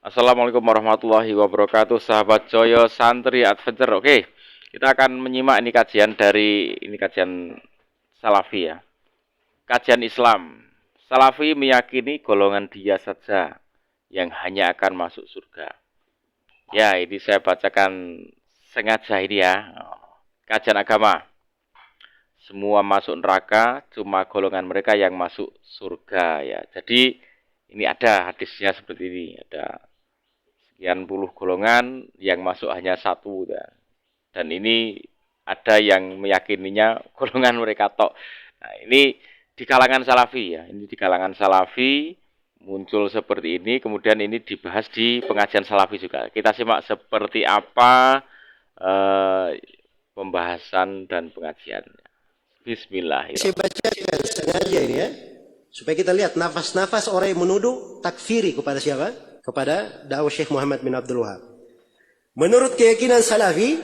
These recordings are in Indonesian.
Assalamualaikum warahmatullahi wabarakatuh, sahabat Joyo Santri Adventure. Oke, kita akan menyimak ini kajian Salafi ya. Kajian Islam. Salafi meyakini golongan dia saja yang hanya akan masuk surga. Ya, ini saya bacakan sengaja ini ya. Kajian agama. Semua masuk neraka, cuma golongan mereka yang masuk surga ya. Jadi ini ada hadisnya seperti ini, ada sekian puluh golongan yang masuk hanya satu ya. Dan ini ada yang meyakininya golongan mereka tok. Nah, ini di kalangan salafi ya. Ini di kalangan salafi muncul seperti ini, kemudian ini dibahas di pengajian salafi juga. Kita simak seperti apa pembahasan dan pengajiannya. Saya Bismillahirrahmanirrahim. bacakan sengaja ini ya, supaya kita lihat nafas-nafas orang yang menuduh takfiri kepada siapa? Kepada dakwah Syekh Muhammad bin Abdul Wahab. Menurut keyakinan Salafi,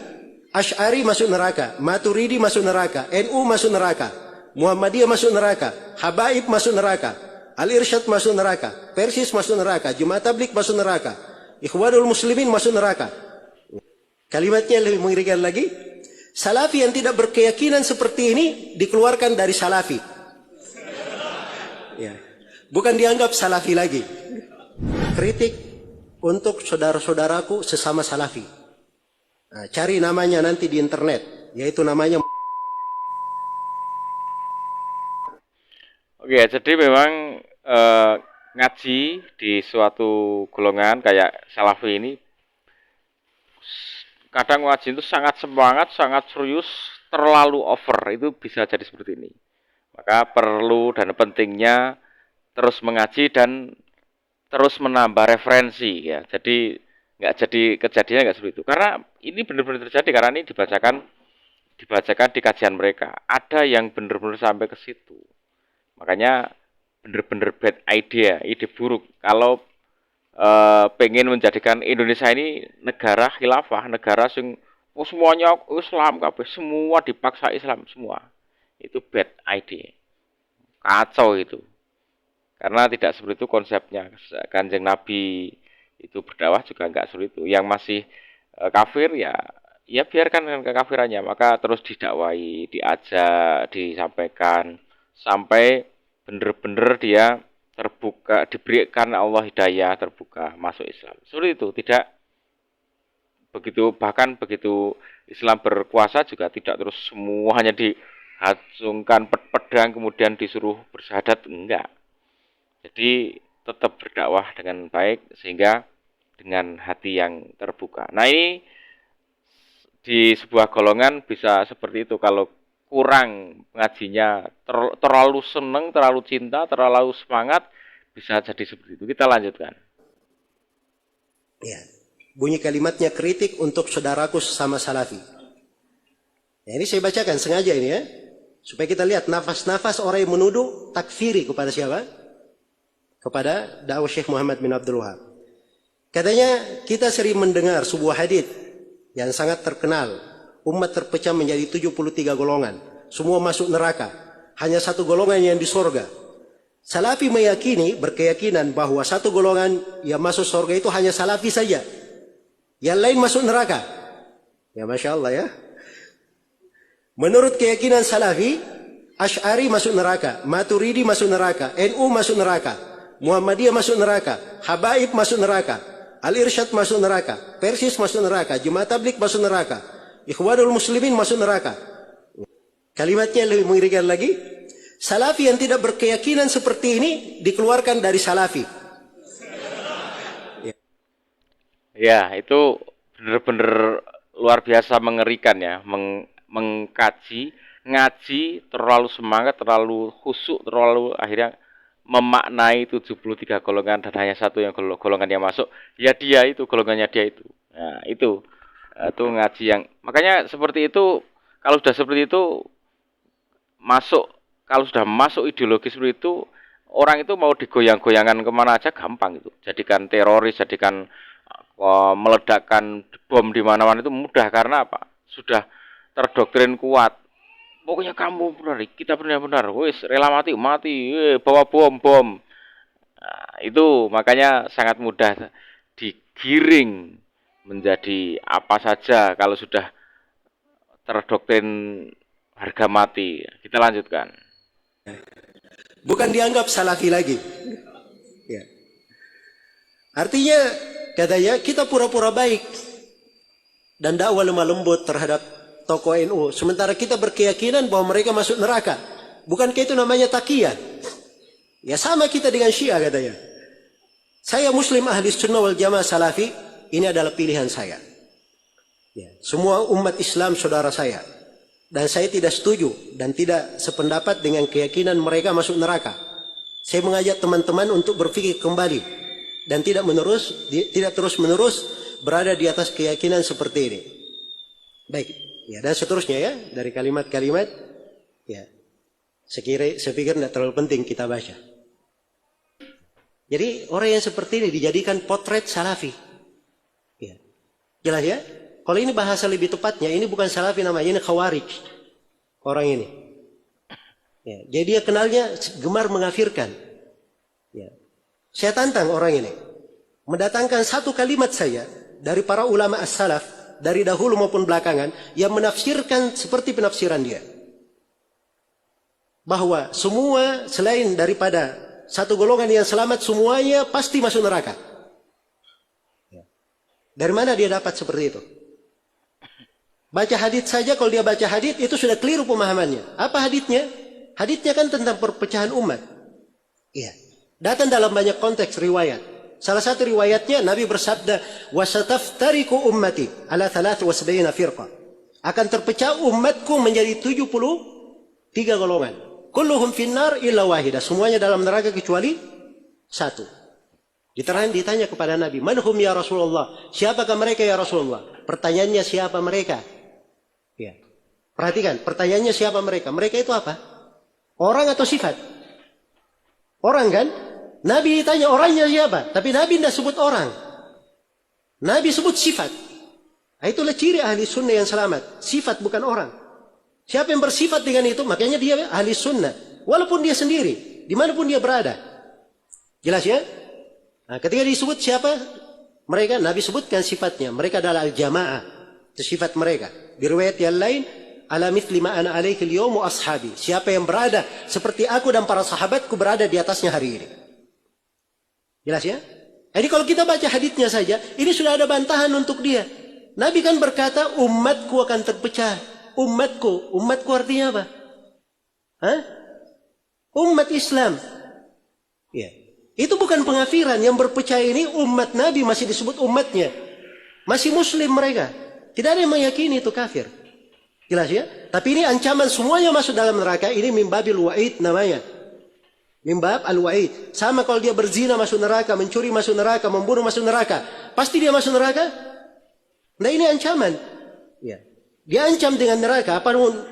Asy'ari masuk neraka, Maturidi masuk neraka, NU masuk neraka, Muhammadiyah masuk neraka, Habaib masuk neraka, Al-Irsyad masuk neraka, Persis masuk neraka, Jemaat Tabligh masuk neraka, Ikhwanul Muslimin masuk neraka. Kalimatnya lebih mengerikan lagi. Salafi yang tidak berkeyakinan seperti ini dikeluarkan dari Salafi. Ya. Bukan dianggap Salafi lagi. Kritik untuk saudara-saudaraku sesama Salafi. Nah, cari namanya nanti di internet, yaitu namanya. Oke, jadi memang ngaji di suatu golongan kayak salafi ini kadang ngaji itu sangat semangat, sangat serius, terlalu over, itu bisa jadi seperti ini. Maka perlu dan pentingnya terus mengaji dan terus menambah referensi ya. Jadi nggak jadi kejadiannya nggak seperti itu. Karena ini benar-benar terjadi karena ini dibacakan di kajian mereka. Ada yang benar-benar sampai ke situ. Makanya benar-benar bad idea, ide buruk. Kalau pengen menjadikan Indonesia ini negara khilafah, negara sing semuanya Islam kabeh, semua dipaksa Islam semua. Itu bad idea. Kacau itu. Karena tidak seperti itu konsepnya. Kanjeng Nabi itu berdakwah juga enggak seperti itu. Yang masih kafir ya biarkan dengan kekafirannya, maka terus didakwai, diajak, disampaikan sampai benar-benar dia terbuka, diberikan Allah hidayah, terbuka masuk Islam. Seperti itu, tidak begitu, bahkan begitu Islam berkuasa juga tidak terus semuanya dihacungkan pedang kemudian disuruh bersyahadat, enggak. Jadi tetap berdakwah dengan baik sehingga dengan hati yang terbuka. Nah, ini di sebuah golongan bisa seperti itu. Kalau kurang ngajinya, terlalu seneng, terlalu cinta, terlalu semangat, bisa jadi seperti itu. Kita lanjutkan. Ya. Bunyi kalimatnya kritik untuk saudaraku sesama Salafi. Ya, ini saya bacakan sengaja ini ya, supaya kita lihat nafas-nafas orang yang menuduh takfiri kepada siapa? Kepada dakwah Syekh Muhammad bin Abdul Wahab. Katanya kita sering mendengar sebuah hadits yang sangat terkenal. Umat terpecah menjadi 73 golongan. Semua masuk neraka. Hanya satu golongan yang di surga. Salafi meyakini, berkeyakinan bahwa satu golongan yang masuk surga itu hanya Salafi saja. Yang lain masuk neraka. Ya Masya Allah ya. Menurut keyakinan Salafi, Asy'ari masuk neraka, Maturidi masuk neraka, NU masuk neraka, Muhammadiyah masuk neraka, Habaib masuk neraka, Al-Irsyad masuk neraka, Persis masuk neraka, Jemaat Tabligh masuk neraka, Ikhwanul Muslimin masuk neraka. Kalimatnya lebih mengerikan lagi. Salafi yang tidak berkeyakinan seperti ini dikeluarkan dari Salafi. Ya, itu benar-benar luar biasa mengerikan ya. Mengkaji, ngaji, terlalu semangat, terlalu khusyuk, terlalu akhirnya memaknai 73 golongan dan hanya satu yang golongan yang masuk. Ya dia itu, golongannya dia itu. Nah, itu ngaji yang makanya seperti itu. Kalau sudah seperti itu masuk, kalau sudah masuk ideologi seperti itu, orang itu mau digoyang-goyangan kemana aja gampang itu. Jadikan teroris, jadikan meledakkan bom di mana-mana itu mudah karena apa? Sudah terdoktrin kuat. Pokoknya kamu benar, kita benar-benar, wis rela mati, mati, bawa bom. Nah, itu makanya sangat mudah tergiring menjadi apa saja kalau sudah terdoktrin harga mati. Kita lanjutkan. Bukan dianggap salafi lagi. Ya. Artinya katanya kita pura-pura baik dan dakwah lemah lembut terhadap tokoh NU, sementara kita berkeyakinan bahwa mereka masuk neraka. Bukankah itu namanya takiyah? Ya sama kita dengan Syiah katanya. Saya Muslim ahli sunnah wal jamaah salafi, ini adalah pilihan saya. Ya, semua umat Islam saudara saya. Dan saya tidak setuju dan tidak sependapat dengan keyakinan mereka masuk neraka. Saya mengajak teman-teman untuk berpikir kembali dan tidak terus-menerus berada di atas keyakinan seperti ini. Baik, ya dan seterusnya ya dari kalimat-kalimat ya. Saya pikir tidak terlalu penting kita baca. Jadi orang yang seperti ini dijadikan potret salafi. Ya. Jelas ya? Kalau ini bahasa lebih tepatnya, ini bukan salafi namanya, ini khawarij. Orang ini. Ya. Jadi dia kenalnya gemar mengafirkan. Ya. Saya tantang orang ini. Mendatangkan satu kalimat saya dari para ulama as-salaf, dari dahulu maupun belakangan, yang menafsirkan seperti penafsiran dia. Bahwa semua selain daripada satu golongan yang selamat, semuanya pasti masuk neraka. Dari mana dia dapat seperti itu? Baca hadits saja, kalau dia baca hadits itu sudah keliru pemahamannya. Apa haditsnya? Haditsnya kan tentang perpecahan umat. Iya. Datang dalam banyak konteks riwayat. Salah satu riwayatnya Nabi bersabda, "Wasataftariqu ummati ala 73 firqah." Akan terpecah umatku menjadi 73 golongan. Kulluhum finnar illa wahidah. Semuanya dalam neraka kecuali satu. Ditanya kepada Nabi, "Man hum ya Rasulullah?" Siapakah mereka ya Rasulullah? Pertanyaannya siapa mereka? Ya. Perhatikan, pertanyaannya siapa mereka? Mereka itu apa? Orang atau sifat? Orang kan? Nabi ditanya orangnya siapa? Tapi Nabi tidak sebut orang. Nabi sebut sifat. Itulah ciri ahli sunnah yang selamat. Sifat bukan orang. Siapa yang bersifat dengan itu, makanya dia ahli sunnah. Walaupun dia sendiri, dimanapun dia berada. Jelas ya? Nah, ketika disebut siapa mereka, Nabi sebutkan sifatnya. Mereka adalah al-jamaah. Itu sifat mereka. Di riwayat yang lain, ala mithli ma ana alaihi al-yawm wa ashabi. Siapa yang berada seperti aku dan para sahabatku berada di atasnya hari ini. Jelas ya? Jadi kalau kita baca haditsnya saja, ini sudah ada bantahan untuk dia. Nabi kan berkata, umatku akan terpecah. Umatku artinya apa? Hah? Umat Islam. Ya. Itu bukan pengafiran. Yang berpecah ini umat Nabi masih disebut umatnya. Masih muslim mereka. Tidak ada yang meyakini itu kafir. Jelas ya? Tapi ini ancaman semuanya masuk dalam neraka. Ini mimbabil wa'id namanya. Mimbab al-wa'id. Sama kalau dia berzina masuk neraka, mencuri masuk neraka, membunuh masuk neraka. Pasti dia masuk neraka? Nah ini ancaman. Ya. Dia ancam dengan neraka.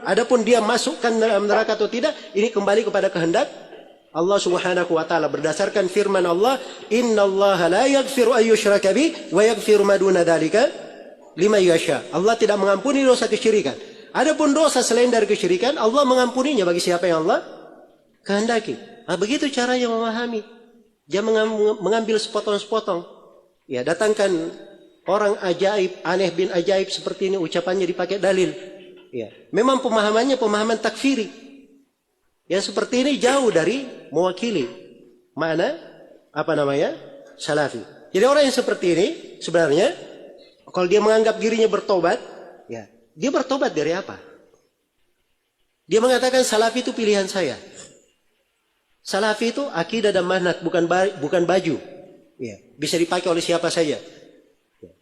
Adapun dia masukkan dalam neraka atau tidak, ini kembali kepada kehendak Allah Subhanahu wa taala berdasarkan firman Allah, "Innallaha la yaghfiru an yushraka bihi wa yaghfiru ma duna dzalika liman yasha." Allah tidak mengampuni dosa kesyirikan. Adapun dosa selain dari kesyirikan, Allah mengampuninya bagi siapa yang Allah kehendaki. Nah, begitu caranya memahami. Jangan mengambil sepotong-sepotong. Ya, datangkan orang ajaib, aneh bin ajaib seperti ini, ucapannya dipakai dalil. Ya, memang pemahamannya pemahaman takfiri. Yang seperti ini jauh dari mewakili mana salafi. Jadi orang yang seperti ini sebenarnya kalau dia menganggap dirinya bertobat, ya, dia bertobat dari apa? Dia mengatakan salafi itu pilihan saya. Salafi itu akidah dan manhaj, bukan baju. Ya, bisa dipakai oleh siapa saja. Ya.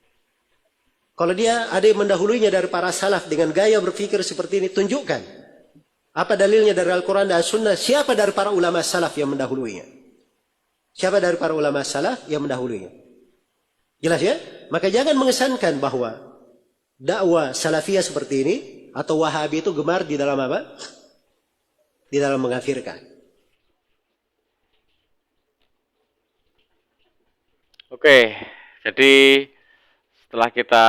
Kalau dia ada yang mendahulunya dari para salaf dengan gaya berpikir seperti ini, tunjukkan. Apa dalilnya dari Al-Quran dan Sunnah? Siapa dari para ulama salaf yang mendahulunya? Siapa dari para ulama salaf yang mendahulunya? Jelas ya? Maka jangan mengesankan bahwa dakwah salafiyah seperti ini atau wahabi itu gemar di dalam apa? Di dalam mengkafirkan. Oke, jadi setelah kita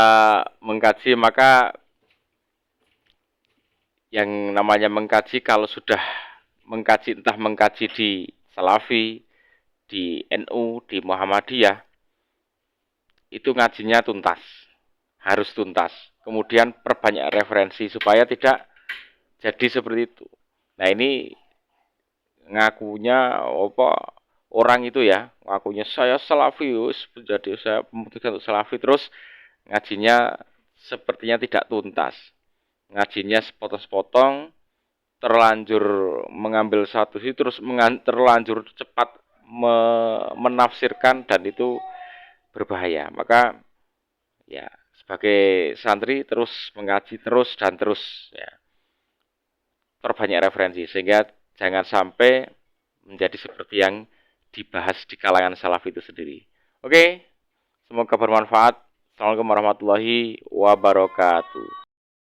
mengkaji, maka yang namanya mengkaji, kalau sudah mengkaji, entah mengkaji di Salafi, di NU, di Muhammadiyah, itu ngajinya tuntas, harus tuntas. Kemudian perbanyak referensi supaya tidak jadi seperti itu. Nah ini ngakunya apa orang itu ya, ngakunya saya salafius, jadi saya memutuskan untuk salafi, terus ngajinya sepertinya tidak tuntas. Ngajinya sepotong-sepotong, terlanjur mengambil satu sisi, terus terlanjur cepat menafsirkan, dan itu berbahaya. Maka ya sebagai santri terus mengaji terus dan terus ya, perbanyak referensi sehingga jangan sampai menjadi seperti yang dibahas di kalangan salaf itu sendiri. Oke, semoga bermanfaat. Assalamualaikum warahmatullahi wabarakatuh.